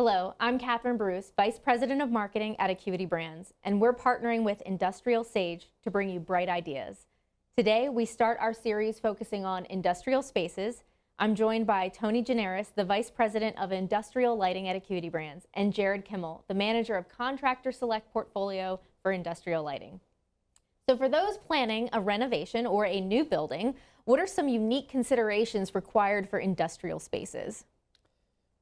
Hello, I'm Catherine Bruce, Vice President of Marketing at Acuity Brands, and we're partnering with IndustrialSage to bring you bright ideas. Today, we start our series focusing on industrial spaces. I'm joined by Tony Generis, the Vice President of Industrial Lighting at Acuity Brands, and Jared Kimmel, the Manager of Contractor Select Portfolio for Industrial Lighting. So for those planning a renovation or a new building, what are some unique considerations required for industrial spaces?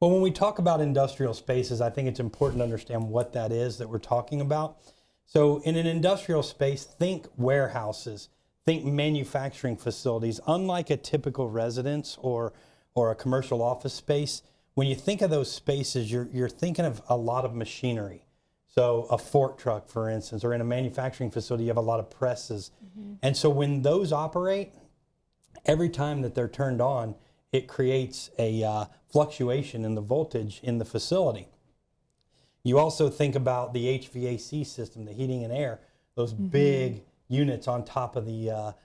Well, when we talk about industrial spaces, I think it's important to understand what that is that we're talking about. So in an industrial space, think warehouses, think manufacturing facilities. Unlike a typical residence or a commercial office space, when you think of those spaces, you're thinking of a lot of machinery. So a fork truck, for instance, or in a manufacturing facility, you have a lot of presses. And so when those operate, every time that they're turned on, it creates a fluctuation in the voltage in the facility. You also think about the HVAC system, the heating and air, those big units on top of the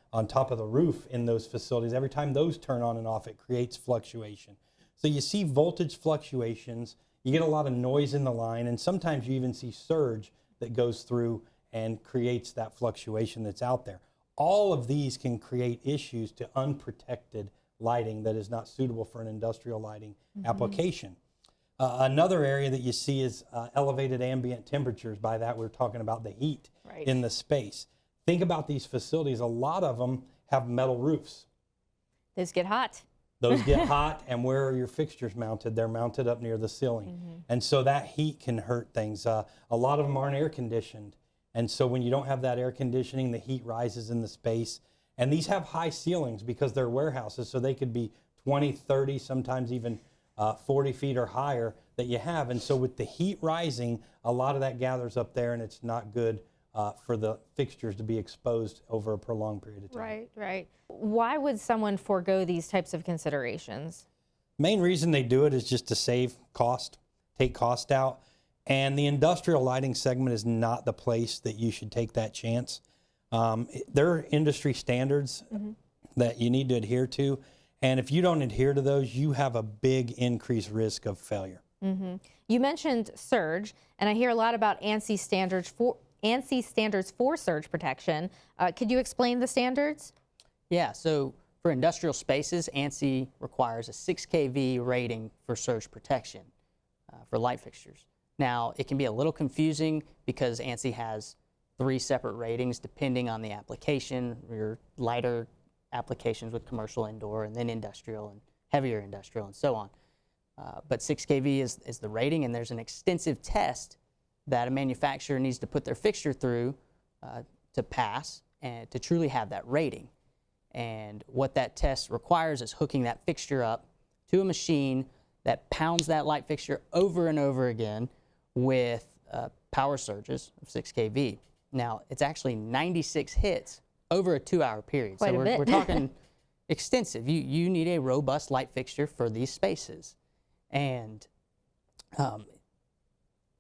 roof in those facilities. Every time those turn on and off, it creates fluctuation. So you see voltage fluctuations, you get a lot of noise in the line, and sometimes you even see surge that goes through and creates that fluctuation that's out there. All of these can create issues to unprotected lighting that is not suitable for an industrial lighting application. Another area that you see is elevated ambient temperatures. By that, we're talking about the heat in the space. Think about these facilities. A lot of them have metal roofs. Those get hot. Those get hot, and where are your fixtures mounted? They're mounted up near the ceiling. And so that heat can hurt things. A lot of them aren't air conditioned. And so when you don't have that air conditioning, the heat rises in the space. And these have high ceilings because they're warehouses, so they could be 20, 30, sometimes even 40 feet or higher that you have. And so with the heat rising, a lot of that gathers up there, and it's not good for the fixtures to be exposed over a prolonged period of time. Right, right. Why would someone forego these types of considerations? Main reason they do it is just to save cost, take cost out. And the industrial lighting segment is not the place that you should take that chance. There are industry standards that you need to adhere to, and if you don't adhere to those, you have a big increased risk of failure. You mentioned surge, and I hear a lot about ANSI standards for surge protection. Could you explain the standards? Yeah, so for industrial spaces, ANSI requires a 6 kV rating for surge protection for light fixtures. Now, it can be a little confusing because ANSI has 3 separate ratings depending on the application. Your lighter applications with commercial indoor, and then industrial and heavier industrial and so on. But 6 kV is the rating, and there's an extensive test that a manufacturer needs to put their fixture through to pass and to truly have that rating. And what that test requires is hooking that fixture up to a machine that pounds that light fixture over and over again with power surges of 6 kV. Now, it's actually 96 hits over a 2-hour period. Quite so a bit. we're talking extensive. You need a robust light fixture for these spaces. And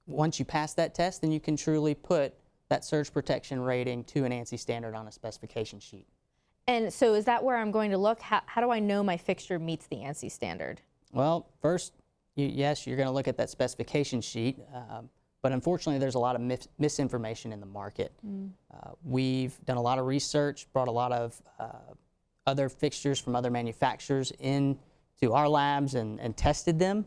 once you pass that test, then you can truly put that surge protection rating to an ANSI standard on a specification sheet. And so is that where I'm going to look? How do I know my fixture meets the ANSI standard? Well, first, yes, you're going to look at that specification sheet. But unfortunately, there's a lot of misinformation in the market. We've done a lot of research, brought a lot of other fixtures from other manufacturers into our labs and tested them.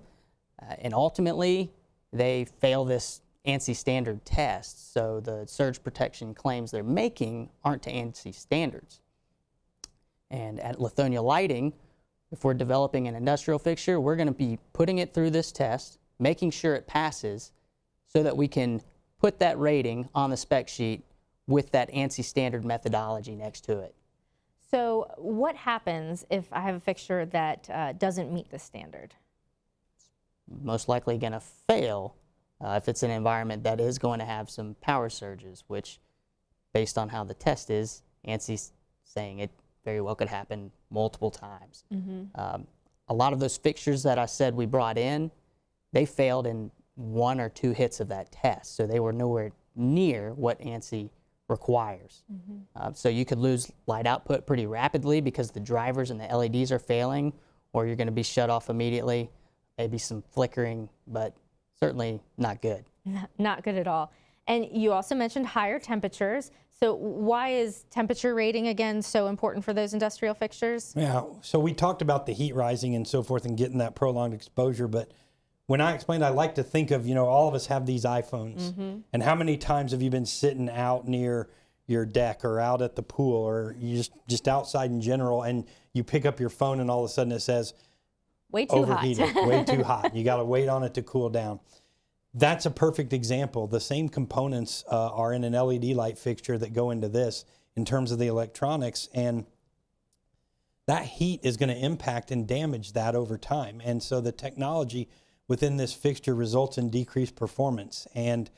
And ultimately, they fail this ANSI standard test. So the surge protection claims they're making aren't to ANSI standards. And at Lithonia Lighting, if we're developing an industrial fixture, we're going to be putting it through this test, making sure it passes, so that we can put that rating on the spec sheet with that ANSI standard methodology next to it. So what happens if I have a fixture that doesn't meet the standard? It's most likely going to fail if it's an environment that is going to have some power surges, which, based on how the test is, ANSI's saying it very well could happen multiple times. A lot of those fixtures that I said we brought in, they failed in 1 or 2 hits of that test. So they were nowhere near what ANSI requires. So you could lose light output pretty rapidly because the drivers and the LEDs are failing, or you're going to be shut off immediately, maybe some flickering, but certainly not good. Not good at all. And you also mentioned higher temperatures. So why is temperature rating, again, so important for those industrial fixtures? Yeah, so we talked about the heat rising and so forth and getting that prolonged exposure, but when I explained, I like to think of, all of us have these iPhones, and how many times have you been sitting out near your deck or out at the pool or you just outside in general, and you pick up your phone and all of a sudden it says, way too overheated, hot. way too hot. You got to wait on it to cool down. That's a perfect example. The same components are in an LED light fixture that go into this in terms of the electronics, and that heat is going to impact and damage that over time. And so the technology within this fixture results in decreased performance. And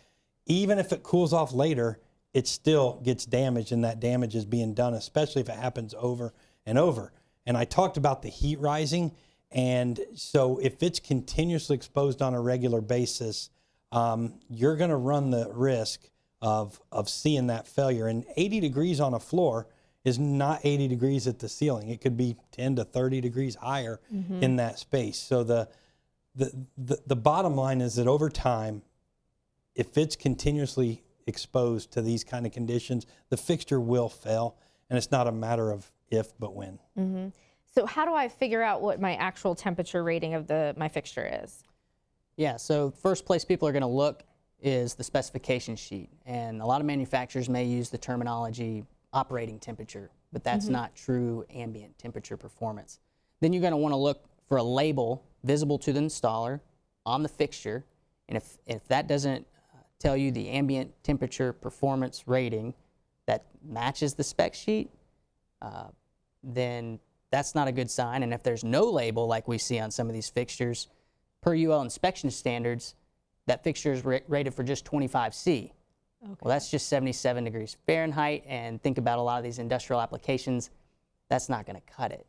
even if it cools off later, it still gets damaged, and that damage is being done, especially if it happens over and over. And I talked about the heat rising. And so if it's continuously exposed on a regular basis, you're going to run the risk of seeing that failure. And 80 degrees on a floor is not 80 degrees at the ceiling. It could be 10 to 30 degrees higher in that space. So the bottom line is that over time, if it's continuously exposed to these kind of conditions, the fixture will fail. And it's not a matter of if, but when. So how do I figure out what my actual temperature rating of my fixture is? Yeah, so first place people are going to look is the specification sheet. And a lot of manufacturers may use the terminology operating temperature, but that's not true ambient temperature performance. Then you're going to want to look for a label visible to the installer on the fixture. And if that doesn't tell you the ambient temperature performance rating that matches the spec sheet, then that's not a good sign. And if there's no label like we see on some of these fixtures, per UL inspection standards, that fixture is rated for just 25C. Well, that's just 77 degrees Fahrenheit, and think about a lot of these industrial applications, that's not going to cut it.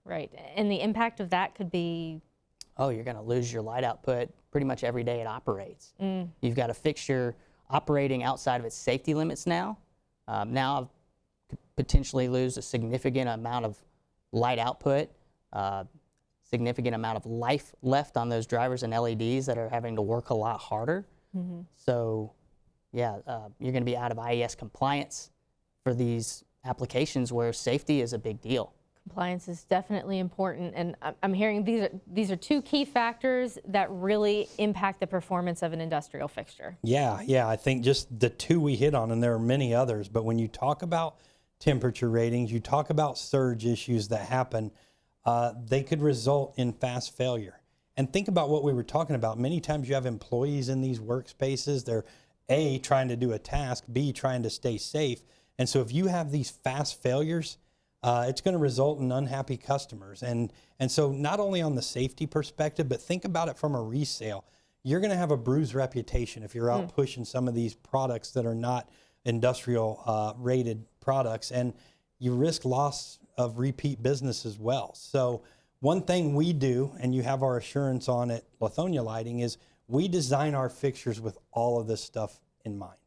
Right. And the impact of that could be? Oh, you're going to lose your light output pretty much every day it operates. You've got a fixture operating outside of its safety limits now. Now could potentially lose a significant amount of light output, significant amount of life left on those drivers and LEDs that are having to work a lot harder. So yeah, you're going to be out of IES compliance for these applications where safety is a big deal. Compliance is definitely important, and I'm hearing these are two key factors that really impact the performance of an industrial fixture. Yeah, I think just the two we hit on, and there are many others, but when you talk about temperature ratings, you talk about surge issues that happen, they could result in fast failure. And think about what we were talking about. Many times you have employees in these workspaces. They're A, trying to do a task, B, trying to stay safe. And so if you have these fast failures, it's going to result in unhappy customers. And so not only on the safety perspective, but think about it from a resale. You're going to have a bruised reputation if you're out pushing some of these products that are not industrial rated products, and you risk loss of repeat business as well. So one thing we do, and you have our assurance on at Lithonia Lighting, is we design our fixtures with all of this stuff in mind.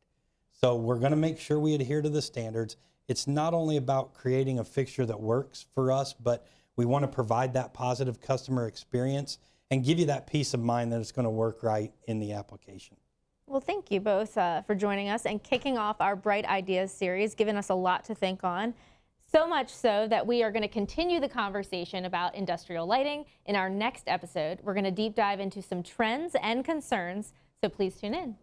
So we're going to make sure we adhere to the standards. It's not only about creating a fixture that works for us, but we want to provide that positive customer experience and give you that peace of mind that it's going to work right in the application. Well, thank you both for joining us and kicking off our Bright Ideas series, giving us a lot to think on. So much so that we are going to continue the conversation about industrial lighting in our next episode. We're going to deep dive into some trends and concerns, so please tune in.